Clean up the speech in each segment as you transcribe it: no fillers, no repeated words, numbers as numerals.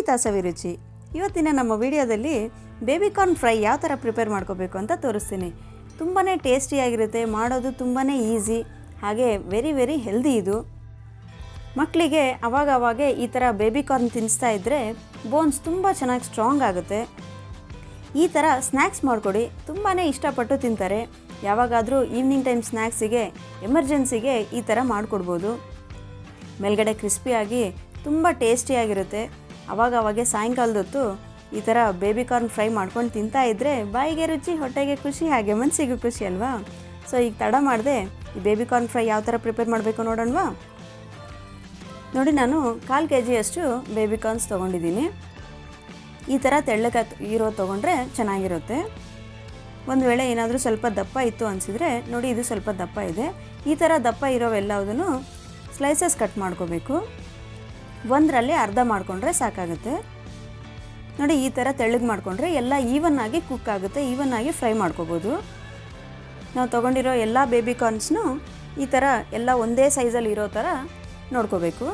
ಗೀತಾ ಸವಿರುಚಿ. ಇವತ್ತಿನ ನಮ್ಮ ವಿಡಿಯೋದಲ್ಲಿ ಬೇಬಿ ಕಾರ್ನ್ ಫ್ರೈ ಯಾವ ಥರ ಪ್ರಿಪೇರ್ ಮಾಡ್ಕೋಬೇಕು ಅಂತ ತೋರಿಸ್ತೀನಿ. ತುಂಬಾ ಟೇಸ್ಟಿಯಾಗಿರುತ್ತೆ, ಮಾಡೋದು ತುಂಬಾ ಈಸಿ, ಹಾಗೆ ವೆರಿ ಹೆಲ್ದಿ. ಇದು ಮಕ್ಕಳಿಗೆ ಅವಾಗವಾಗ ಈ ಥರ ಬೇಬಿ ಕಾರ್ನ್ ತಿನ್ನಿಸ್ತಾ ಇದ್ದರೆ ಬೋನ್ಸ್ ತುಂಬ ಚೆನ್ನಾಗಿ ಸ್ಟ್ರಾಂಗ್ ಆಗುತ್ತೆ. ಈ ಥರ ಸ್ನ್ಯಾಕ್ಸ್ ಮಾಡಿಕೊಡಿ, ತುಂಬಾ ಇಷ್ಟಪಟ್ಟು ತಿಂತಾರೆ. ಯಾವಾಗಾದರೂ ಈವ್ನಿಂಗ್ ಟೈಮ್ ಸ್ನ್ಯಾಕ್ಸಿಗೆ ಎಮರ್ಜೆನ್ಸಿಗೆ ಈ ಥರ ಮಾಡಿಕೊಡ್ಬೋದು. ಮೇಲ್ಗಡೆ ಕ್ರಿಸ್ಪಿಯಾಗಿ ತುಂಬ ಟೇಸ್ಟಿಯಾಗಿರುತ್ತೆ. ಅವಾಗವಾಗೆ ಸಾಯಂಕಾಲದೊತ್ತು ಈ ಥರ ಬೇಬಿ ಕಾರ್ನ್ ಫ್ರೈ ಮಾಡ್ಕೊಂಡು ತಿಂತಾ ಇದ್ದರೆ ಬಾಯಿಗೆ ರುಚಿ, ಹೊಟ್ಟೆಗೆ ಖುಷಿ, ಹಾಗೆ ಮನಸ್ಸಿಗೂ ಖುಷಿ ಅಲ್ವಾ? ಸೊ ಈಗ ತಡ ಮಾಡಿದೆ ಈ ಬೇಬಿ ಕಾರ್ನ್ ಫ್ರೈ ಯಾವ ಥರ ಪ್ರಿಪೇರ್ ಮಾಡಬೇಕು ನೋಡೋಣವಾ? ನೋಡಿ, ನಾನು 1/4 kg ಬೇಬಿ ಕಾರ್ನ್ಸ್ ತೊಗೊಂಡಿದ್ದೀನಿ. ಈ ಥರ ತೆಳ್ಳಗೆ ಇರೋ ತೊಗೊಂಡ್ರೆ ಚೆನ್ನಾಗಿರುತ್ತೆ. ಒಂದು ವೇಳೆ ಏನಾದರೂ ಸ್ವಲ್ಪ ದಪ್ಪ ಇತ್ತು ಅನಿಸಿದರೆ ನೋಡಿ, ಇದು ಸ್ವಲ್ಪ ದಪ್ಪ ಇದೆ. ಈ ಥರ ದಪ್ಪ ಇರೋವೆಲ್ಲದನ್ನು ಸ್ಲೈಸಸ್ ಕಟ್ ಮಾಡ್ಕೋಬೇಕು. ಒಂದರಲ್ಲಿ ಅರ್ಧ ಮಾಡಿಕೊಂಡ್ರೆ ಸಾಕಾಗುತ್ತೆ. ನೋಡಿ, ಈ ಥರ ತೆಳ್ಳಗೆ ಮಾಡಿಕೊಂಡ್ರೆ ಎಲ್ಲ ಈವನ್ನಾಗಿ ಕುಕ್ ಆಗುತ್ತೆ, ಈವನ್ನಾಗಿ ಫ್ರೈ ಮಾಡ್ಕೋಬೋದು. ನಾವು ತೊಗೊಂಡಿರೋ ಎಲ್ಲ ಬೇಬಿ ಕಾರ್ನ್ಸ್ನು ಈ ಥರ ಎಲ್ಲ ಒಂದೇ ಸೈಜಲ್ಲಿ ಇರೋ ಥರ ನೋಡ್ಕೋಬೇಕು.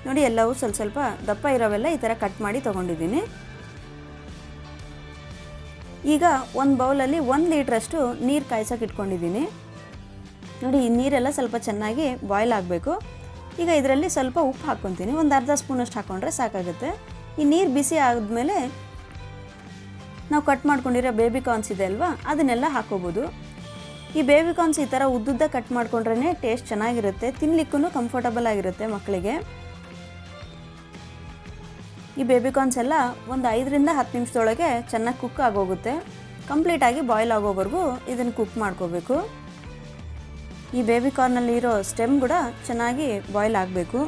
ನೋಡಿ, ಎಲ್ಲವೂ ಸ್ವಲ್ಪ ದಪ್ಪ ಇರೋವೆಲ್ಲ ಈ ಥರ ಕಟ್ ಮಾಡಿ ತೊಗೊಂಡಿದ್ದೀನಿ. ಈಗ ಒಂದು ಬೌಲಲ್ಲಿ 1 ಲೀಟ್ರಷ್ಟು ನೀರು ಕಾಯ್ಸೋಕೆ ಇಟ್ಕೊಂಡಿದ್ದೀನಿ. ನೋಡಿ, ಈ ನೀರೆಲ್ಲ ಸ್ವಲ್ಪ ಚೆನ್ನಾಗಿ ಬಾಯ್ಲ್ ಆಗಬೇಕು. ಈಗ ಇದರಲ್ಲಿ ಸ್ವಲ್ಪ ಉಪ್ಪು ಹಾಕ್ಕೊತೀನಿ, ಒಂದು ಅರ್ಧ ಸ್ಪೂನಷ್ಟು ಹಾಕ್ಕೊಂಡ್ರೆ ಸಾಕಾಗುತ್ತೆ. ಈ ನೀರು ಬಿಸಿ ಆದಮೇಲೆ ನಾವು ಕಟ್ ಮಾಡ್ಕೊಂಡಿರೋ ಬೇಬಿ ಕಾರ್ನ್ಸ್ ಇದೆ ಅಲ್ವಾ, ಅದನ್ನೆಲ್ಲ ಹಾಕ್ಕೋಬೋದು. ಈ ಬೇಬಿ ಕಾರ್ನ್ಸ್ ಈ ಥರ ಉದ್ದುದ್ದ ಕಟ್ ಮಾಡ್ಕೊಂಡ್ರೇ ಟೇಸ್ಟ್ ಚೆನ್ನಾಗಿರುತ್ತೆ, ತಿನ್ನಲಿಕ್ಕೂ ಕಂಫರ್ಟಬಲ್ ಆಗಿರುತ್ತೆ ಮಕ್ಕಳಿಗೆ. ಈ ಬೇಬಿ ಕಾರ್ನ್ಸ್ ಎಲ್ಲ ಒಂದು 5 ರಿಂದ 10 ನಿಮಿಷದೊಳಗೆ ಚೆನ್ನಾಗಿ ಕುಕ್ ಆಗೋಗುತ್ತೆ. ಕಂಪ್ಲೀಟಾಗಿ ಬಾಯ್ಲ್ ಆಗೋವರೆಗೂ ಇದನ್ನು ಕುಕ್ ಮಾಡ್ಕೋಬೇಕು. ಈ ಬೇಬಿ ಕಾರ್ನಲ್ಲಿ ಇರೋ ಸ್ಟೆಮ್ ಕೂಡ ಚೆನ್ನಾಗಿ ಬಾಯ್ಲ್ ಆಗಬೇಕು.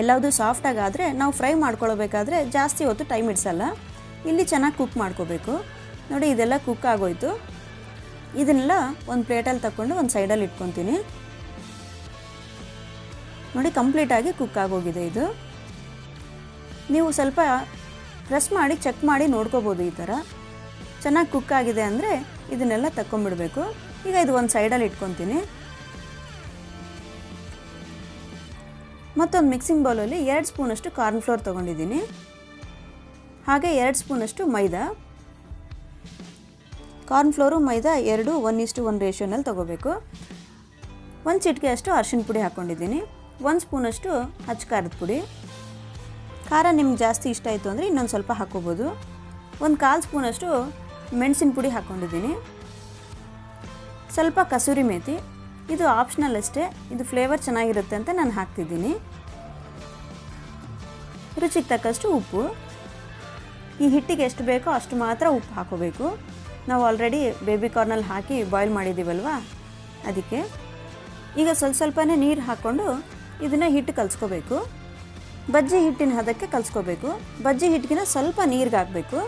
ಎಲ್ಲವುದು ಸಾಫ್ಟಾಗಿ ಆದರೆ ನಾವು ಫ್ರೈ ಮಾಡ್ಕೊಳ್ಬೇಕಾದ್ರೆ ಜಾಸ್ತಿ ಹೊತ್ತು ಟೈಮ್ ಇಡ್ಸಲ್ಲ. ಇಲ್ಲಿ ಚೆನ್ನಾಗಿ ಕುಕ್ ಮಾಡ್ಕೋಬೇಕು. ನೋಡಿ, ಇದೆಲ್ಲ ಕುಕ್ ಆಗೋಯ್ತು. ಇದನ್ನೆಲ್ಲ ಒಂದು ಪ್ಲೇಟಲ್ಲಿ ತಗೊಂಡು ಒಂದು ಸೈಡಲ್ಲಿ ಇಟ್ಕೊತೀನಿ. ನೋಡಿ, ಕಂಪ್ಲೀಟಾಗಿ ಕುಕ್ ಆಗೋಗಿದೆ. ಇದು ನೀವು ಸ್ವಲ್ಪ ಪ್ರೆಸ್ ಮಾಡಿ ಚೆಕ್ ಮಾಡಿ ನೋಡ್ಕೋಬೋದು. ಈ ಥರ ಚೆನ್ನಾಗಿ ಕುಕ್ ಆಗಿದೆ ಅಂದರೆ ಇದನ್ನೆಲ್ಲ ತಗೊಂಡ್ಬಿಡ್ಬೇಕು. ಈಗ ಇದು ಒಂದು ಸೈಡಲ್ಲಿ ಇಟ್ಕೊತೀನಿ. ಮತ್ತೊಂದು ಮಿಕ್ಸಿಂಗ್ ಬೌಲಲ್ಲಿ 2 ಸ್ಪೂನಷ್ಟು ಕಾರ್ನ್ ಫ್ಲೋರ್ ತೊಗೊಂಡಿದ್ದೀನಿ, ಹಾಗೆ 2 ಸ್ಪೂನಷ್ಟು ಮೈದಾ. ಕಾರ್ನ್ ಫ್ಲೋರು ಮೈದಾ 2 1:1 ರೇಷಿಯೋನಲ್ಲಿ ತೊಗೋಬೇಕು. 1 ಚಿಟಿಕೆಯಷ್ಟು ಅರಿಶಿನ ಪುಡಿ ಹಾಕ್ಕೊಂಡಿದ್ದೀನಿ. 1 ಸ್ಪೂನಷ್ಟು ಅಚ್ಚ ಖಾರದ ಪುಡಿ. ಖಾರ ನಿಮ್ಗೆ ಜಾಸ್ತಿ ಇಷ್ಟ ಆಯಿತು ಅಂದರೆ ಇನ್ನೊಂದು ಸ್ವಲ್ಪ ಹಾಕ್ಕೋಬೋದು. 1/4 ಸ್ಪೂನಷ್ಟು ಮೆಣಸಿನ ಪುಡಿ ಹಾಕ್ಕೊಂಡಿದ್ದೀನಿ. ಸ್ವಲ್ಪ ಕಸೂರಿ ಮೇಥಿ, ಇದು ಆಪ್ಷನಲ್ ಅಷ್ಟೇ, ಇದು ಫ್ಲೇವರ್ ಚೆನ್ನಾಗಿರುತ್ತೆ ಅಂತ ನಾನು ಹಾಕ್ತಿದ್ದೀನಿ. ರುಚಿಗೆ ತಕ್ಕಷ್ಟು ಉಪ್ಪು. ಈ ಹಿಟ್ಟಿಗೆ ಎಷ್ಟು ಬೇಕೋ ಅಷ್ಟು ಮಾತ್ರ ಉಪ್ಪು ಹಾಕೋಬೇಕು. ನಾವು ಆಲ್ರೆಡಿ ಬೇಬಿ ಕಾರ್ನಲ್ಲಿ ಹಾಕಿ ಬಾಯ್ಲ್ ಮಾಡಿದ್ದೀವಲ್ವ, ಅದಕ್ಕೆ. ಈಗ ಸ್ವಲ್ಪನೇ ನೀರು ಹಾಕ್ಕೊಂಡು ಇದನ್ನು ಹಿಟ್ಟು ಕಲಿಸ್ಕೋಬೇಕು. ಬಜ್ಜಿ ಹಿಟ್ಟಿನ ಹದಕ್ಕೆ ಕಲಿಸ್ಕೋಬೇಕು. ಬಜ್ಜಿ ಹಿಟ್ಟಿಗಿನ ಸ್ವಲ್ಪ ನೀರಿಗೆ ಹಾಕಬೇಕು.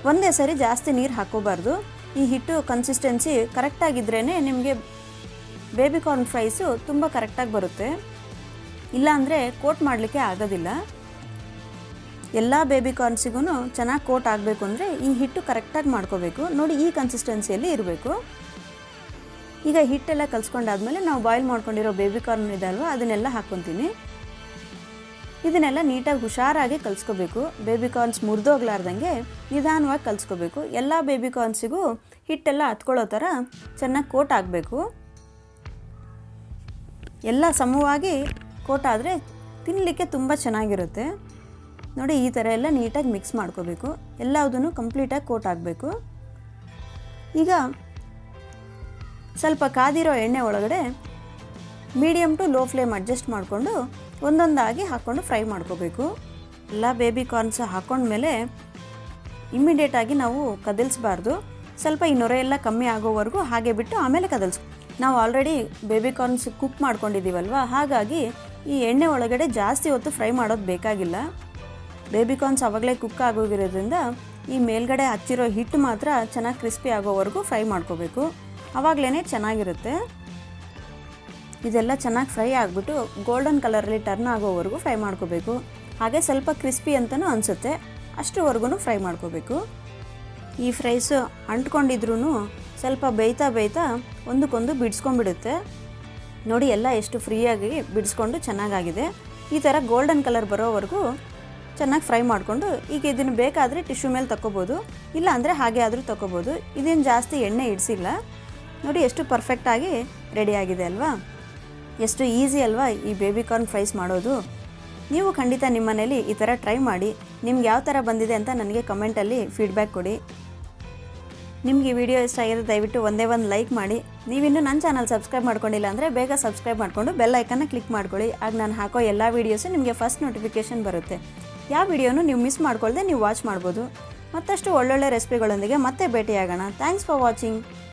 ಒಂದೇ ಸರಿ ಜಾಸ್ತಿ ನೀರು ಹಾಕೋಬಾರ್ದು. ಈ ಹಿಟ್ಟು ಕನ್ಸಿಸ್ಟೆನ್ಸಿ ಕರೆಕ್ಟಾಗಿದ್ರೇ ನಿಮಗೆ ಬೇಬಿ ಕಾರ್ನ್ ಫ್ರೈಸು ತುಂಬ ಕರೆಕ್ಟಾಗಿ ಬರುತ್ತೆ. ಇಲ್ಲಾಂದರೆ ಕೋಟ್ ಮಾಡಲಿಕ್ಕೆ ಆಗೋದಿಲ್ಲ. ಎಲ್ಲ ಬೇಬಿ ಕಾರ್ನ್ಸಿಗೂ ಚೆನ್ನಾಗಿ ಕೋಟ್ ಆಗಬೇಕು ಅಂದರೆ ಈ ಹಿಟ್ಟು ಕರೆಕ್ಟಾಗಿ ಮಾಡ್ಕೋಬೇಕು. ನೋಡಿ, ಈ ಕನ್ಸಿಸ್ಟೆನ್ಸಿಯಲ್ಲಿ ಇರಬೇಕು. ಈಗ ಹಿಟ್ಟೆಲ್ಲ ಕಲಿಸ್ಕೊಂಡಾದ್ಮೇಲೆ ನಾವು ಬಾಯ್ಲ್ ಮಾಡ್ಕೊಂಡಿರೋ ಬೇಬಿ ಕಾರ್ನ್ ಇದೆ ಅಲ್ವಾ, ಅದನ್ನೆಲ್ಲ ಹಾಕ್ಕೊತೀನಿ. ಇದನ್ನೆಲ್ಲ ನೀಟಾಗಿ ಹುಷಾರಾಗಿ ಕಲಿಸ್ಕೋಬೇಕು. ಬೇಬಿ ಕಾರ್ನ್ಸ್ ಮುರಿದೋಗ್ಲಾರ್ದಂಗೆ ನಿಧಾನವಾಗಿ ಕಲಿಸ್ಕೋಬೇಕು. ಎಲ್ಲ ಬೇಬಿ ಕಾರ್ನ್ಸಿಗೂ ಹಿಟ್ಟೆಲ್ಲ ಹತ್ಕೊಳ್ಳೋ ಥರ ಚೆನ್ನಾಗಿ ಕೋಟ್ ಆಗಬೇಕು. ಎಲ್ಲ ಸಮವಾಗಿ ಕೋಟ್ ಆದರೆ ತಿನ್ನಲಿಕ್ಕೆ ತುಂಬ ಚೆನ್ನಾಗಿರುತ್ತೆ. ನೋಡಿ, ಈ ಥರ ಎಲ್ಲ ನೀಟಾಗಿ ಮಿಕ್ಸ್ ಮಾಡ್ಕೋಬೇಕು. ಎಲ್ಲದೂ ಕಂಪ್ಲೀಟಾಗಿ ಕೋಟ್ ಆಗಬೇಕು. ಈಗ ಸ್ವಲ್ಪ ಕಾದಿರೋ ಎಣ್ಣೆ ಒಳಗಡೆ medium to low flame adjust ಮಾಡಿಕೊಂಡು ಒಂದೊಂದಾಗಿ ಹಾಕ್ಕೊಂಡು ಫ್ರೈ ಮಾಡ್ಕೋಬೇಕು. ಎಲ್ಲ ಬೇಬಿ ಕಾರ್ನ್ಸ್ ಹಾಕ್ಕೊಂಡ್ಮೇಲೆ ಇಮ್ಮಿಡಿಯೇಟಾಗಿ ನಾವು ಕದಲಿಸ್ಬಾರ್ದು. ಸ್ವಲ್ಪ ಈ ನೊರೆ ಎಲ್ಲ ಕಮ್ಮಿ ಆಗೋವರೆಗೂ ಹಾಗೆ ಬಿಟ್ಟು ಆಮೇಲೆ ನಾವು ಆಲ್ರೆಡಿ ಬೇಬಿ ಕಾರ್ನ್ಸ್ ಕುಕ್ ಮಾಡ್ಕೊಂಡಿದ್ದೀವಲ್ವ, ಹಾಗಾಗಿ ಈ ಎಣ್ಣೆ ಒಳಗಡೆ ಜಾಸ್ತಿ ಹೊತ್ತು ಫ್ರೈ ಮಾಡೋದು ಬೇಕಾಗಿಲ್ಲ. ಬೇಬಿ ಕಾರ್ನ್ಸ್ ಆವಾಗಲೇ ಕುಕ್ ಆಗೋಗಿರೋದ್ರಿಂದ ಈ ಮೇಲ್ಗಡೆ ಹಚ್ಚಿರೋ ಹಿಟ್ಟು ಮಾತ್ರ ಚೆನ್ನಾಗಿ ಕ್ರಿಸ್ಪಿ ಆಗೋವರೆಗೂ ಫ್ರೈ ಮಾಡ್ಕೋಬೇಕು. ಆವಾಗಲೇ ಚೆನ್ನಾಗಿರುತ್ತೆ. ಇದೆಲ್ಲ ಚೆನ್ನಾಗಿ ಫ್ರೈ ಆಗಿಬಿಟ್ಟು ಗೋಲ್ಡನ್ ಕಲರಲ್ಲಿ ಟರ್ನ್ ಆಗೋವರೆಗೂ ಫ್ರೈ ಮಾಡ್ಕೋಬೇಕು. ಹಾಗೆ ಸ್ವಲ್ಪ ಕ್ರಿಸ್ಪಿ ಅಂತಲೂ ಅನಿಸುತ್ತೆ, ಅಷ್ಟುವರೆಗೂ ಫ್ರೈ ಮಾಡ್ಕೋಬೇಕು. ಈ ಫ್ರೈಸು ಅಂಟ್ಕೊಂಡಿದ್ರೂ ಸ್ವಲ್ಪ ಬೇಯ್ತಾ ಒಂದಕ್ಕೊಂದು ಬಿಡಿಸ್ಕೊಂಡ್ಬಿಡುತ್ತೆ. ನೋಡಿ, ಎಲ್ಲ ಎಷ್ಟು ಫ್ರೀಯಾಗಿ ಬಿಡಿಸ್ಕೊಂಡು ಚೆನ್ನಾಗಾಗಿದೆ. ಈ ಥರ ಗೋಲ್ಡನ್ ಕಲರ್ ಬರೋವರೆಗೂ ಚೆನ್ನಾಗಿ ಫ್ರೈ ಮಾಡಿಕೊಂಡು ಈಗ ಇದನ್ನು ಬೇಕಾದರೆ ಟಿಶ್ಯೂ ಮೇಲೆ ತಗೋಬೋದು, ಇಲ್ಲ ಅಂದರೆ ಹಾಗೆ ಆದರೂ ತಗೋಬೋದು. ಇದೇನು ಜಾಸ್ತಿ ಎಣ್ಣೆ ಇಡಿಸಿಲ್ಲ. ನೋಡಿ ಎಷ್ಟು ಪರ್ಫೆಕ್ಟಾಗಿ ರೆಡಿಯಾಗಿದೆ ಅಲ್ವಾ. ಎಷ್ಟು ಈಸಿ ಅಲ್ವಾ ಈ ಬೇಬಿಕಾರ್ನ್ ಫ್ರೈಸ್ ಮಾಡೋದು. ನೀವು ಖಂಡಿತ ನಿಮ್ಮ ಮನೇಲಿ ಈ ಥರ ಟ್ರೈ ಮಾಡಿ. ನಿಮ್ಗೆ ಯಾವ ಥರ ಬಂದಿದೆ ಅಂತ ನನಗೆ ಕಮೆಂಟಲ್ಲಿ ಫೀಡ್ಬ್ಯಾಕ್ ಕೊಡಿ. ನಿಮ್ಗೆ ಈ ವಿಡಿಯೋ ಇಷ್ಟ ಆಗಿದ್ರೆ ದಯವಿಟ್ಟು ಒಂದೇ ಒಂದು ಲೈಕ್ ಮಾಡಿ. ನೀವಿನ್ನೂ ನನ್ನ ಚಾನಲ್ ಸಬ್ಸ್ಕ್ರೈಬ್ ಮಾಡ್ಕೊಂಡಿಲ್ಲ ಅಂದರೆ ಬೇಗ ಸಬ್ಸ್ಕ್ರೈಬ್ ಮಾಡಿಕೊಂಡು ಬೆಲ್ ಐಕನ್ನ ಕ್ಲಿಕ್ ಮಾಡ್ಕೊಳ್ಳಿ. ಆಗ ನಾನು ಹಾಕೋ ಎಲ್ಲ ವೀಡಿಯೋಸು ನಿಮಗೆ ಫಸ್ಟ್ ನೋಟಿಫಿಕೇಷನ್ ಬರುತ್ತೆ. ಯಾವ ವಿಡಿಯೋನು ನೀವು ಮಿಸ್ ಮಾಡ್ಕೊಳ್ದೆ ನೀವು ವಾಚ್ ಮಾಡ್ಬೋದು. ಮತ್ತಷ್ಟು ಒಳ್ಳೊಳ್ಳೆ ರೆಸಿಪಿಗಳೊಂದಿಗೆ ಮತ್ತೆ ಭೇಟಿಯಾಗೋಣ. Thanks for watching.